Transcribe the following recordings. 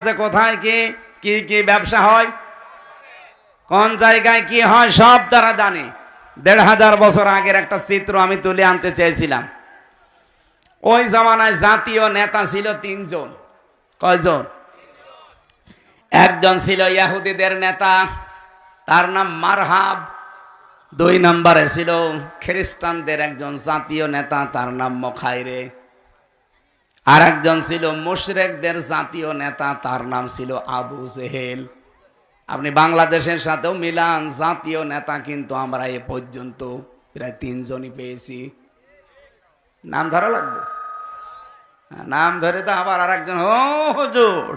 যে কোথায় কি কি কি ব্যবসা হয়, কোন জায়গায় কি হয় সব তারা জানে। ১৫০০ বছর আগের একটা চিত্র আমি তুলে আনতে চেয়েছিলাম। ওই জামানায় জাতীয় নেতা ছিল ৩ জন। কয়জন? একজন ছিল ইহুদিদের নেতা, তার নাম মারহাব। ২ নম্বরে ছিল খ্রিস্টানদের একজন জাতীয় নেতা, তার নাম মখাইরে। আর একজন ছিল মুশরিকদের জাতীয় নেতা, তার নাম ছিল আবু জেহেল। আপনি বাংলাদেশের সাথেও মিলান, জাতীয় নেতা কিন্তু আমরা এ পর্যন্ত প্রায় ৩ জনই পেয়েছি। নাম ধরা লাগবে, নাম ধরে তো আবার আর একজন হুজুর,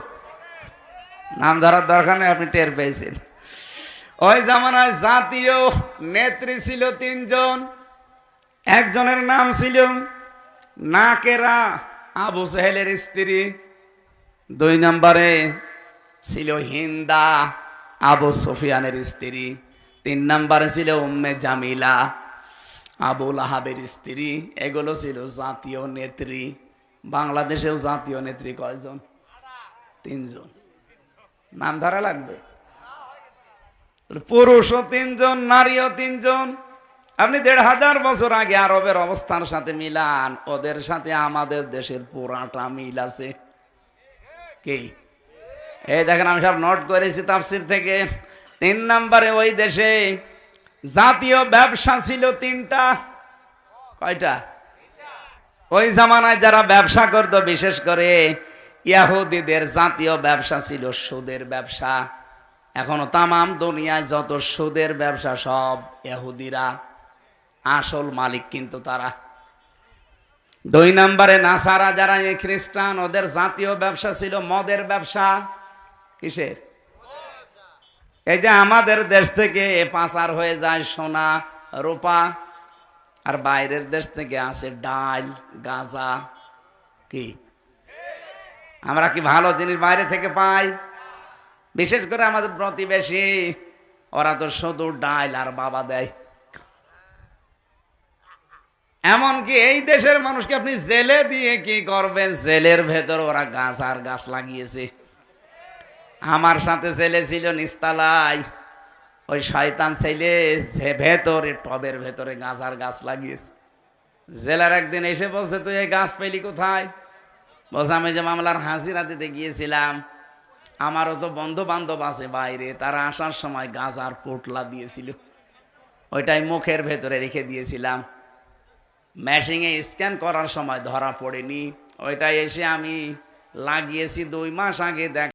নাম ধরার দরকার নেই, আপনি টের পেয়েছেন। ওই জামানায় জাতীয় নেত্রী ছিল ৩ জন। একজনের নাম ছিল নাকেরা, আবু জেহেলের স্ত্রী। ২ নম্বরে ছিল হিন্দা, আবু সুফিয়ানের স্ত্রী। ৩ নম্বরে ছিল উম্মে জামিলা, আবু লাহাবের স্ত্রী। এগুলো ছিল জাতীয় নেত্রী। বাংলাদেশেও জাতীয় নেত্রী কয়জন? ৩ জন। নাম ধরা লাগবে। পুরুষও ৩ জন, নারীও ৩ জন। আপনি ১৫০০ বছর আগে আরবের অবস্থার সাথে মিলান, ওদের সাথে আমাদের দেশের পুরাটা মিল আছে। কি এই দেখেন, আমি সব নোট করেছি তাফসির থেকে। ৩ নম্বরে ওই দেশে জাতীয় ব্যবসা ছিল ৩টা। কয়টা? ওই জামানায় যারা ব্যবসা করতো, বিশেষ করে ইহুদিদের জাতীয় ব্যবসা ছিল সুদের ব্যবসা। এখনো তামাম দুনিয়ায় যত সুদের ব্যবসা সব ইহুদিরা, আসল মালিক কিন্তু তারা। ২ নম্বরে নাসারা, যারা খ্রিস্টান, ওদের জাতীয় ব্যবসা ছিল মদের ব্যবসা। কিসের? এই যে আমাদের দেশ থেকে পাচার হয়ে যায় সোনা রূপা, আর বাইরের দেশ থেকে আসে ডাল, গাঁজা। কি আমরা কি ভালো জিনিস বাইরে থেকে পাই? বিশেষ করে আমাদের প্রতিবেশী, ওরা তো শুধু ডাল আর বাবা দেয়। এমনকি এই দেশের মানুষকে আপনি জেলে দিয়ে কি করবেন? জেলের ভেতর ওরা গাছ আর গাছ লাগিয়েছে। আমার সাথে ছেলে ছিল নিস্তালায়, ওই শয়তান ছেলে ভেতরে টবের ভেতরে গাছ আর গাছ লাগিয়েছে। জেলার একদিন এসে বলছে, তুই এই গাছ পেলি কোথায়? বলছে, আমি যে মামলার হাজিরা দিতে গিয়েছিলাম, আমারও তো বন্ধু বান্ধব আছে বাইরে, তারা আসার সময় গাছ আর পোটলা দিয়েছিল, ওইটাই মুখের ভেতরে রেখে দিয়েছিলাম। মেশিনে স্ক্যান করার সময় ধরা পড়েনি, ওইটাই এসে আমি লাগিয়েছি 2 মাস আগে। দেখ